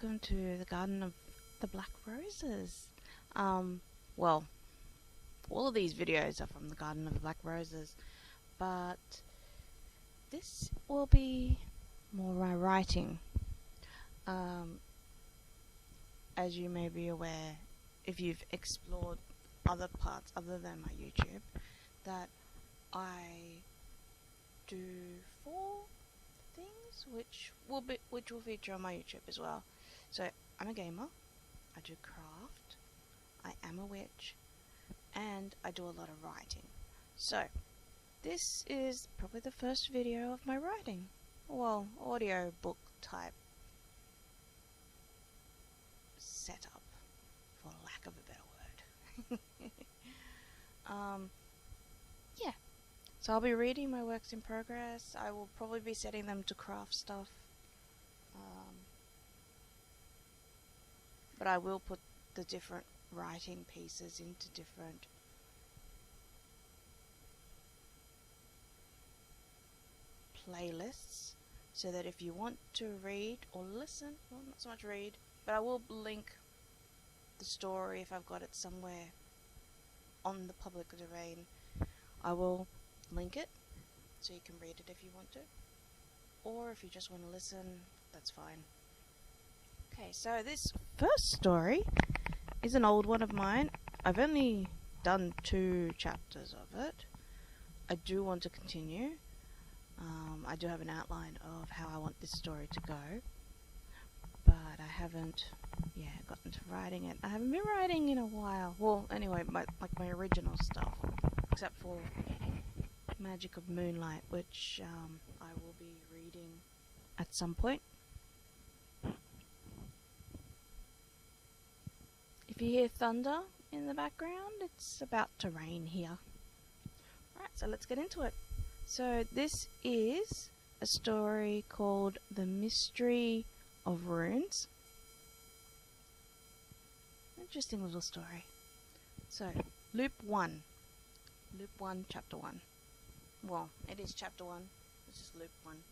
welcome to the Garden of the Black Roses. Well, all of these videos are from the Garden of the Black Roses, but this will be more my writing. As you may be aware, if you've explored other parts other than my YouTube, that I do 4 things which will feature on my YouTube as well. So I'm a gamer, I do craft, I am a witch, and I do a lot of writing. So this is probably the first video of my writing. Well, audio book type setup, for lack of a better word. Yeah. So I'll be reading my works in progress. I will probably be setting them to craft stuff. But I will put the different writing pieces into different playlists, so that if you want to read or listen, well, not so much read, but I will link the story if I've got it somewhere on the public domain. I will link it so you can read it if you want to, or if you just want to listen, that's fine. Okay, so this first story is an old one of mine. I've only done 2 chapters of it. I do want to continue. I do have an outline of how I want this story to go, but I haven't gotten to writing it. I haven't been writing in a while. Well, anyway, my original stuff, except for Magic of Moonlight, which I will be reading at some point. If you hear thunder in the background, it's about to rain here. Alright, so let's get into it. So this is a story called The Mystery of Runes. Interesting little story. So, Loop 1. Loop 1, Chapter 1. Well, it is Chapter 1. This is Loop 1.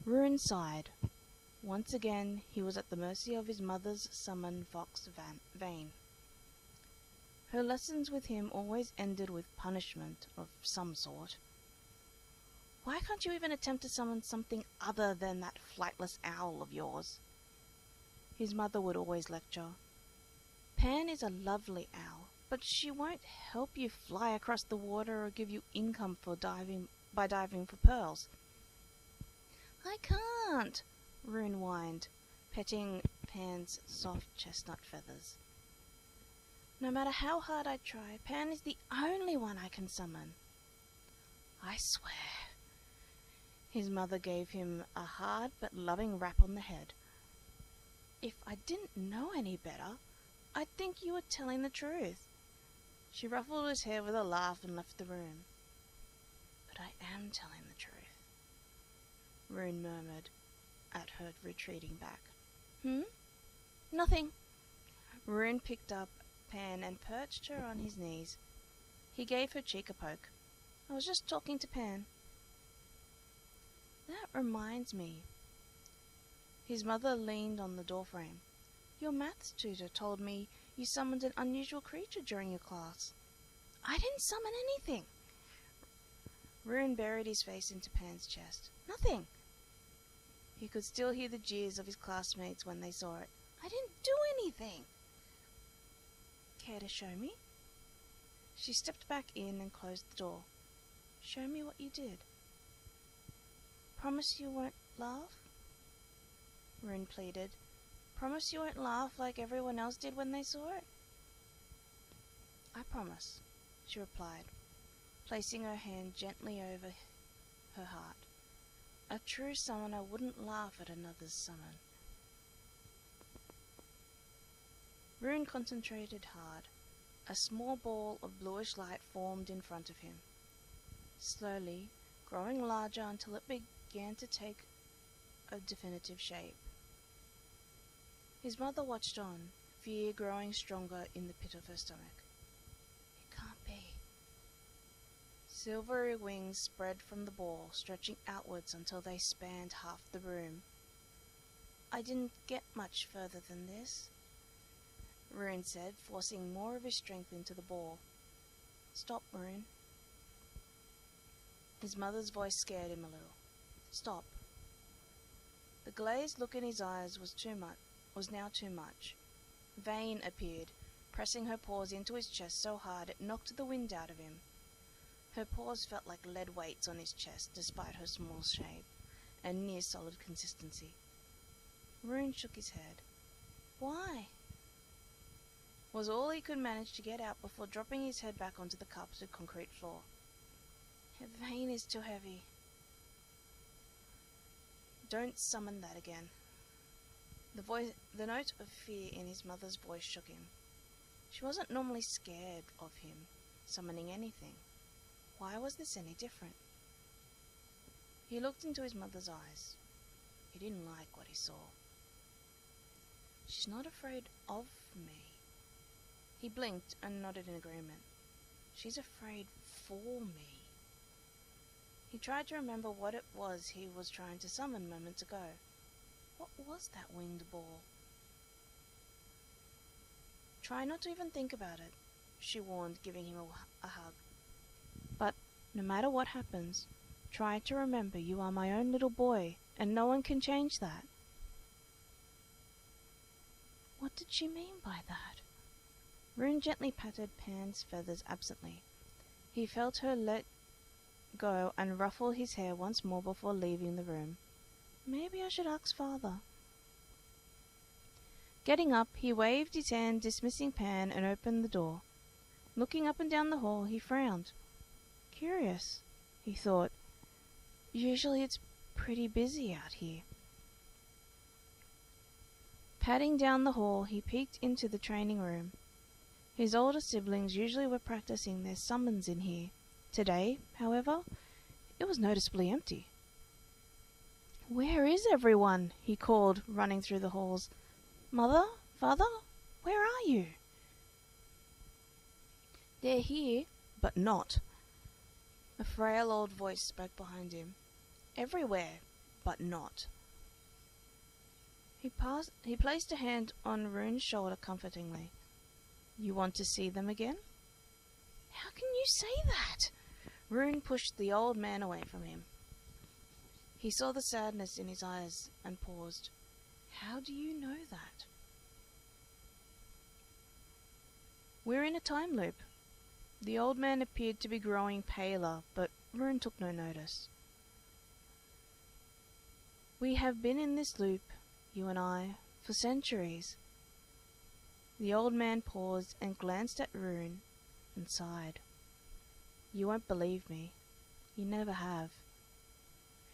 Rune sighed. Once again, he was at the mercy of his mother's summon fox Vane. Her lessons with him always ended with punishment of some sort. Why can't you even attempt to summon something other than that flightless owl of yours? His mother would always lecture. Pan is a lovely owl, but she won't help you fly across the water or give you income by diving for pearls. I can't, Rune whined, petting Pan's soft chestnut feathers. No matter how hard I try, Pan is the only one I can summon. I swear. His mother gave him a hard but loving rap on the head. If I didn't know any better, I'd think you were telling the truth. She ruffled his hair with a laugh and left the room. But I am telling the truth, Rune murmured at her retreating back. Nothing. Rune picked up Pan and perched her on his knees. He gave her cheek a poke. I was just talking to Pan. That reminds me. His mother leaned on the doorframe. Your maths tutor told me you summoned an unusual creature during your class. I didn't summon anything. Rune buried his face into Pan's chest. Nothing. He could still hear the jeers of his classmates when they saw it. I didn't do anything. Care to show me? She stepped back in and closed the door. Show me what you did. Promise you won't laugh? Rune pleaded. Promise you won't laugh like everyone else did when they saw it? I promise, she replied, placing her hand gently over her heart. A true summoner wouldn't laugh at another's summon. Rune concentrated hard. A small ball of bluish light formed in front of him, slowly growing larger until it began to take a definitive shape. His mother watched on, fear growing stronger in the pit of her stomach. It can't be. Silvery wings spread from the ball, stretching outwards until they spanned half the room. I didn't get much further than this, Rune said, forcing more of his strength into the ball. Stop, Rune. His mother's voice scared him a little. Stop. The glazed look in his eyes was now too much. Vane appeared, pressing her paws into his chest so hard it knocked the wind out of him. Her paws felt like lead weights on his chest despite her small shape and near solid consistency. Rune shook his head. Why? Was all he could manage to get out before dropping his head back onto the carpeted concrete floor. Her vein is too heavy. Don't summon that again. The note of fear in his mother's voice shook him. She wasn't normally scared of him summoning anything. Why was this any different? He looked into his mother's eyes. He didn't like what he saw. She's not afraid of me. He blinked and nodded in agreement. She's afraid for me. He tried to remember what it was he was trying to summon moments ago. What was that winged ball? Try not to even think about it, she warned, giving him a hug. But no matter what happens, try to remember you are my own little boy, and no one can change that. What did she mean by that? Rune gently patted Pan's feathers absently. He felt her let go and ruffle his hair once more before leaving the room. Maybe I should ask Father. Getting up, he waved his hand, dismissing Pan, and opened the door. Looking up and down the hall, he frowned. Curious, he thought. Usually it's pretty busy out here. Padding down the hall, he peeked into the training room. His older siblings usually were practicing their summons in here. Today, however, it was noticeably empty. Where is everyone? He called, running through the halls. Mother? Father? Where are you? They're here, but not. A frail old voice spoke behind him. Everywhere, but not. He placed a hand on Rune's shoulder comfortingly. You want to see them again? How can you say that? Rune pushed the old man away from him. He saw the sadness in his eyes and paused. How do you know that? We're in a time loop. The old man appeared to be growing paler, but Rune took no notice. We have been in this loop, you and I, for centuries. The old man paused and glanced at Rune and sighed. You won't believe me. You never have.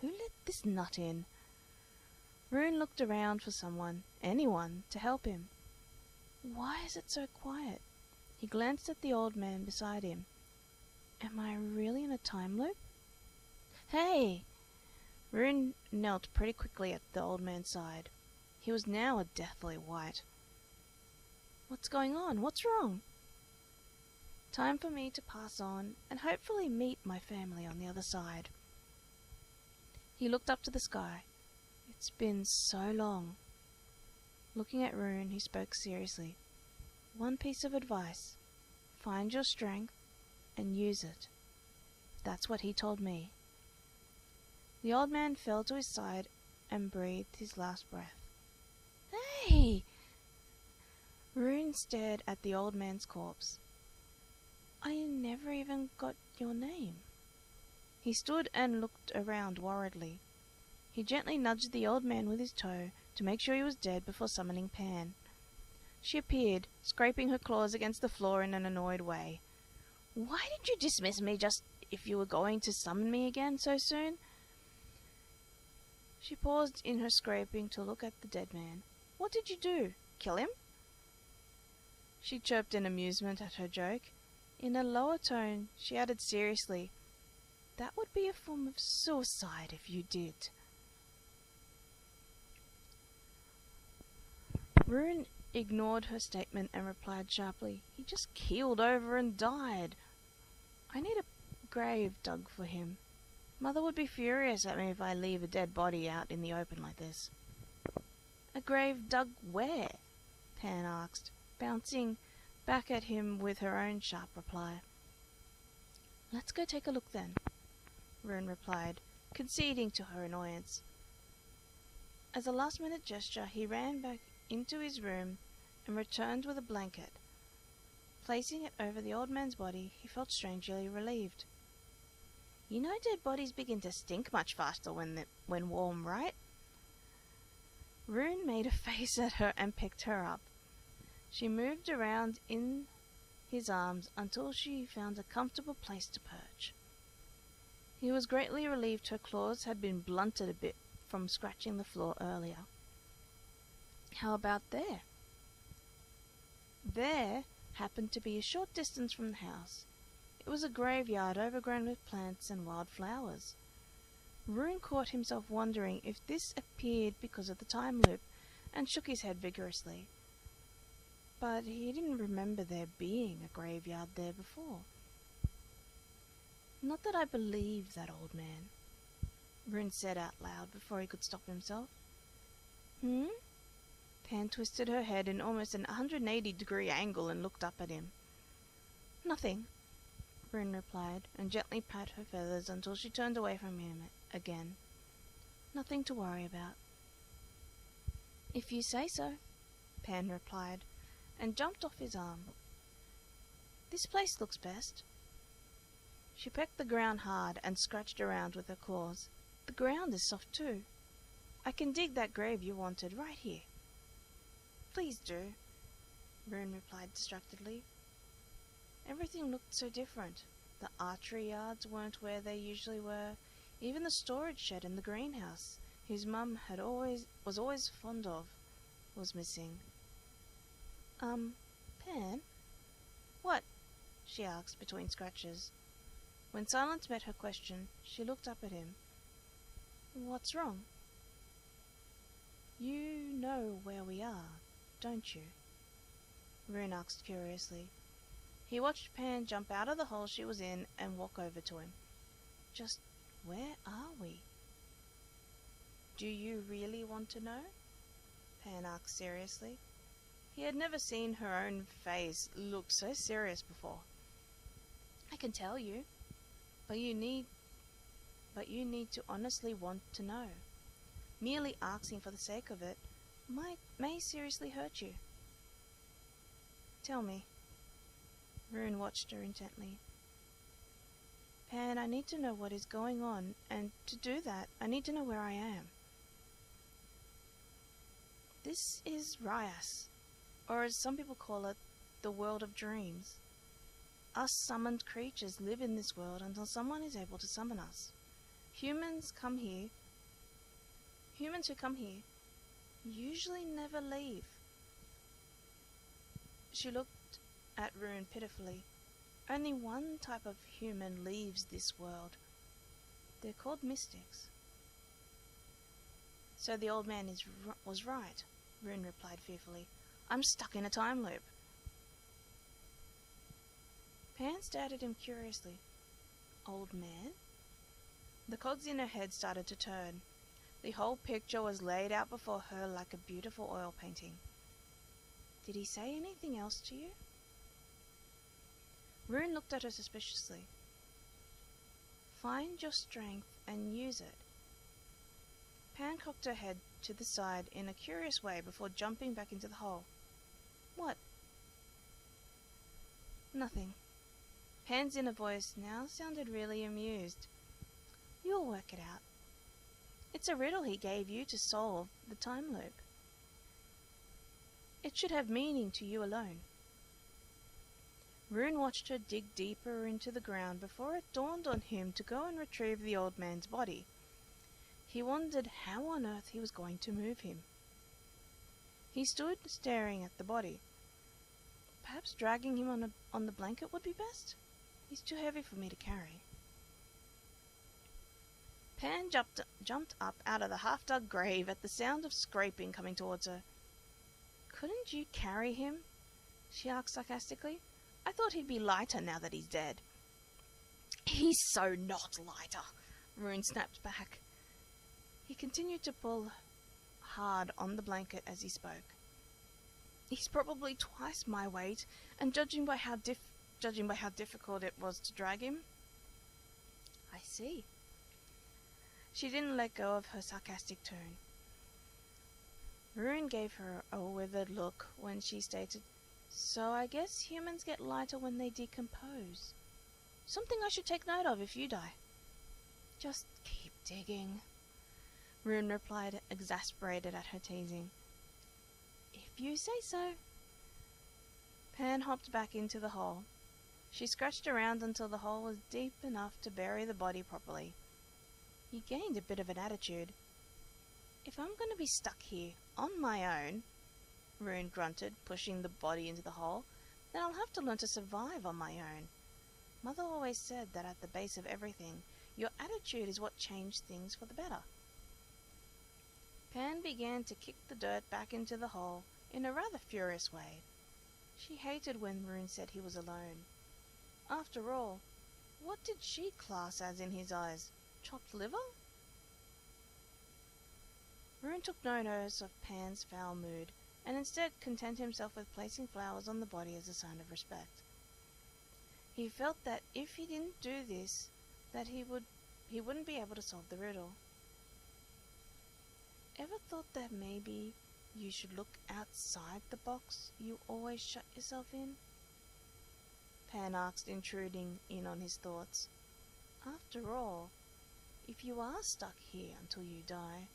Who let this nut in? Rune looked around for someone, anyone, to help him. Why is it so quiet? He glanced at the old man beside him. Am I really in a time loop? Hey! Rune knelt pretty quickly at the old man's side. He was now a deathly white. What's going on? What's wrong? Time for me to pass on and hopefully meet my family on the other side. He looked up to the sky. It's been so long. Looking at Rune, he spoke seriously. One piece of advice. Find your strength and use it. That's what he told me. The old man fell to his side and breathed his last breath. Hey! Rune stared at the old man's corpse. I never even got your name. He stood and looked around worriedly. He gently nudged the old man with his toe to make sure he was dead before summoning Pan. She appeared, scraping her claws against the floor in an annoyed way. Why did you dismiss me just if you were going to summon me again so soon? She paused in her scraping to look at the dead man. What did you do? Kill him? She chirped in amusement at her joke. In a lower tone, she added seriously, that would be a form of suicide if you did. Rune ignored her statement and replied sharply, he just keeled over and died. I need a grave dug for him. Mother would be furious at me if I leave a dead body out in the open like this. A grave dug where? Pan asked, bouncing back at him with her own sharp reply. Let's go take a look then, Rune replied, conceding to her annoyance. As a last-minute gesture, he ran back into his room and returned with a blanket. Placing it over the old man's body, he felt strangely relieved. You know dead bodies begin to stink much faster when warm, right? Rune made a face at her and picked her up. She moved around in his arms until she found a comfortable place to perch. He was greatly relieved her claws had been blunted a bit from scratching the floor earlier. How about there? There happened to be a short distance from the house. It was a graveyard overgrown with plants and wild flowers. Rune caught himself wondering if this appeared because of the time loop, and shook his head vigorously. But he didn't remember there being a graveyard there before. Not that I believe that old man, Rune said out loud before he could stop himself. Pan twisted her head in almost an 180-degree angle and looked up at him. Nothing, Rune replied, and gently patted her feathers until she turned away from him again. Nothing to worry about. If you say so, Pan replied, and jumped off his arm. This place looks best. She pecked the ground hard and scratched around with her claws. The ground is soft too. I can dig that grave you wanted right here. Please do, Rune replied distractedly. Everything looked so different. The archery yards weren't where they usually were. Even the storage shed in the greenhouse, his mum was always fond of, was missing. Pan? What? She asked between scratches. When silence met her question, she looked up at him. What's wrong? You know where we are, don't you? Rune asked curiously. He watched Pan jump out of the hole she was in and walk over to him. Just where are we? Do you really want to know? Pan asked seriously. He had never seen her own face look so serious before. I can tell you, but you need to honestly want to know. Merely asking for the sake of it may seriously hurt you. Tell me. Rune watched her intently. Pan, I need to know what is going on, and to do that, I need to know where I am. This is Ryas, or as some people call it, the world of dreams. Us summoned creatures live in this world until someone is able to summon us. Humans who come here usually never leave. She looked at Rune pitifully. Only one type of human leaves this world. They're called mystics. So the old man was right, Rune replied fearfully. I'm stuck in a time loop. Pan stared at him curiously. Old man? The cogs in her head started to turn. The whole picture was laid out before her like a beautiful oil painting. Did he say anything else to you? Rune looked at her suspiciously. Find your strength and use it. Pan cocked her head to the side in a curious way before jumping back into the hole. What? Nothing. Pan's inner voice now sounded really amused. You'll work it out. It's a riddle he gave you to solve the time loop. It should have meaning to you alone. Rune watched her dig deeper into the ground before it dawned on him to go and retrieve the old man's body. He wondered how on earth he was going to move him. He stood staring at the body. Perhaps dragging him on the blanket would be best? He's too heavy for me to carry. Pan jumped up out of the half-dug grave at the sound of scraping coming towards her. Couldn't you carry him? She asked sarcastically. I thought he'd be lighter now that he's dead. He's so not lighter, Rune snapped back. He continued to pull hard on the blanket as he spoke. He's probably twice my weight, and judging by how difficult it was to drag him. I see. She didn't let go of her sarcastic tone. Rune gave her a withered look when she stated, "So I guess humans get lighter when they decompose. Something I should take note of if you die." "Just keep digging," Rune replied, exasperated at her teasing. "If you say so." Pan hopped back into the hole. She scratched around until the hole was deep enough to bury the body properly. He gained a bit of an attitude. "If I'm going to be stuck here on my own," Rune grunted, pushing the body into the hole, "then I'll have to learn to survive on my own. Mother always said that at the base of everything, your attitude is what changed things for the better." Pan began to kick the dirt back into the hole in a rather furious way. She hated when Rune said he was alone. After all, what did she class as in his eyes? Chopped liver? Rune took no notice of Pan's foul mood, and instead contented himself with placing flowers on the body as a sign of respect. He felt that if he didn't do this, that he wouldn't be able to solve the riddle. Ever thought that maybe you should look outside the box you always shut yourself in? Pan asked, intruding in on his thoughts. After all, if you are stuck here until you die,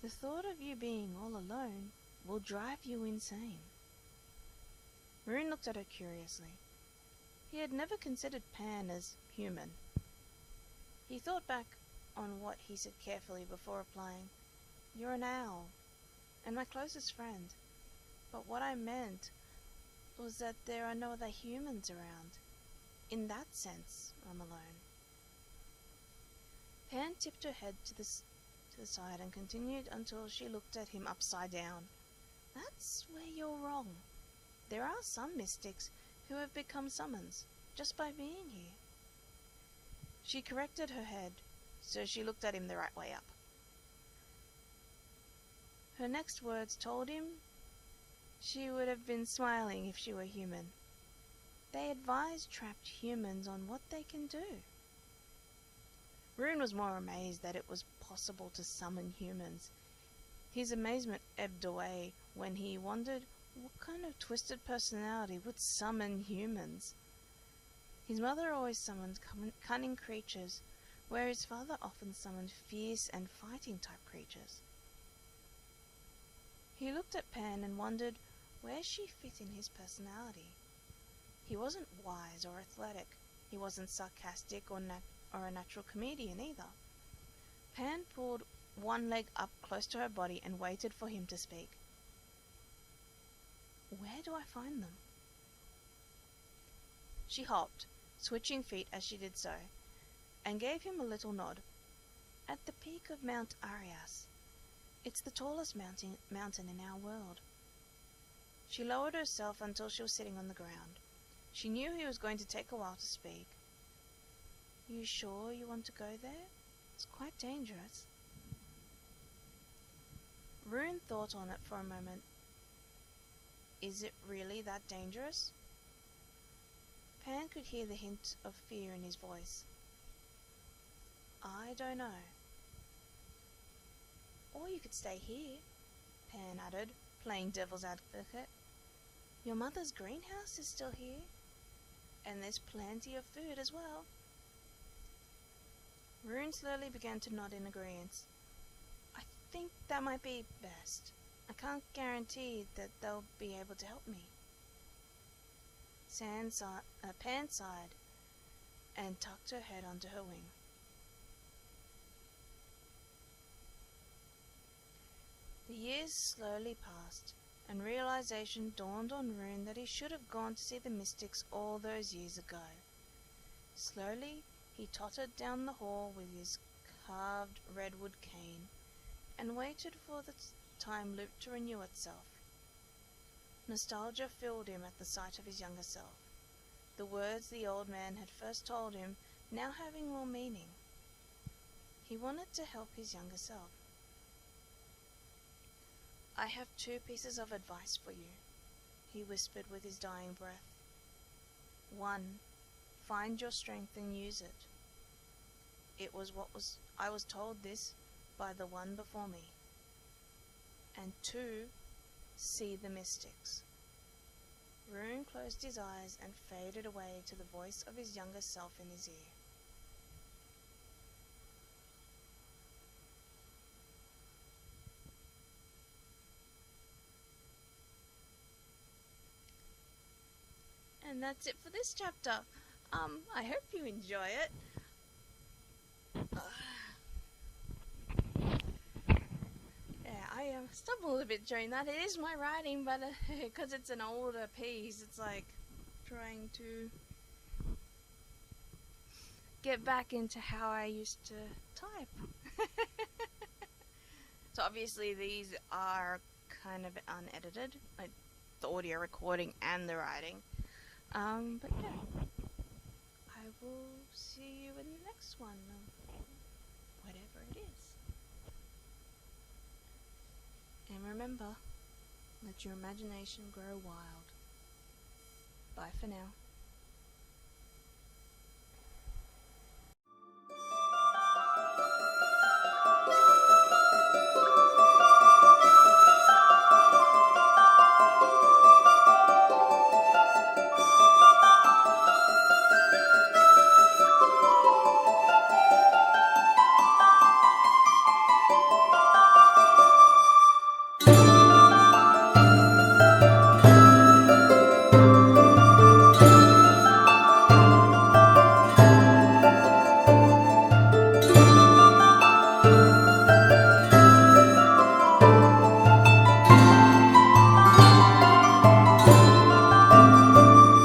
the thought of you being all alone will drive you insane. Rune looked at her curiously. He had never considered Pan as human. He thought back on what he said carefully before replying, "You're an owl, and my closest friend. But what I meant was that there are no other humans around. In that sense, I'm alone." Pan tipped her head to the side and continued until she looked at him upside down. "That's where you're wrong. There are some mystics who have become summons just by being here." She corrected her head so she looked at him the right way up. Her next words told him she would have been smiling if she were human. They advise trapped humans on what they can do. Rune was more amazed that it was possible to summon humans. His amazement ebbed away when he wondered what kind of twisted personality would summon humans. His mother always summoned cunning creatures, where his father often summoned fierce and fighting type creatures. He looked at Pan and wondered where she fit in his personality. He wasn't wise or athletic. He wasn't sarcastic or a natural comedian either. Pan pulled one leg up close to her body and waited for him to speak. "Where do I find them?" She hopped, switching feet as she did so, and gave him a little nod. "At the peak of Mount Arias. It's the tallest mountain in our world." She lowered herself until she was sitting on the ground. She knew he was going to take a while to speak. "You sure you want to go there? It's quite dangerous." Rune thought on it for a moment. "Is it really that dangerous?" Pan could hear the hint of fear in his voice. "I don't know." "Or you could stay here," Pan added, playing devil's advocate. "Your mother's greenhouse is still here, and there's plenty of food as well." Rune slowly began to nod in agreement. "I think that might be best. I can't guarantee that they'll be able to help me." Pan sighed and tucked her head under her wing. The years slowly passed, and realization dawned on Rune that he should have gone to see the mystics all those years ago. Slowly, he tottered down the hall with his carved redwood cane and waited for the time loop to renew itself. Nostalgia filled him at the sight of his younger self, the words the old man had first told him now having more meaning. He wanted to help his younger self. I have two pieces of advice for you, he whispered with his dying breath. One, find your strength and use it. I was told this by the one before me. And two, see the mystics. Rune closed his eyes and faded away to the voice of his younger self in his ear. And that's it for this chapter. I hope you enjoy it. Yeah, I stumbled a bit during that. It is my writing, but because it's an older piece, it's like trying to get back into how I used to type. So obviously these are kind of unedited, like the audio recording and the writing. But yeah, I will see you in the next one, whatever it is. And remember, let your imagination grow wild. Bye for now.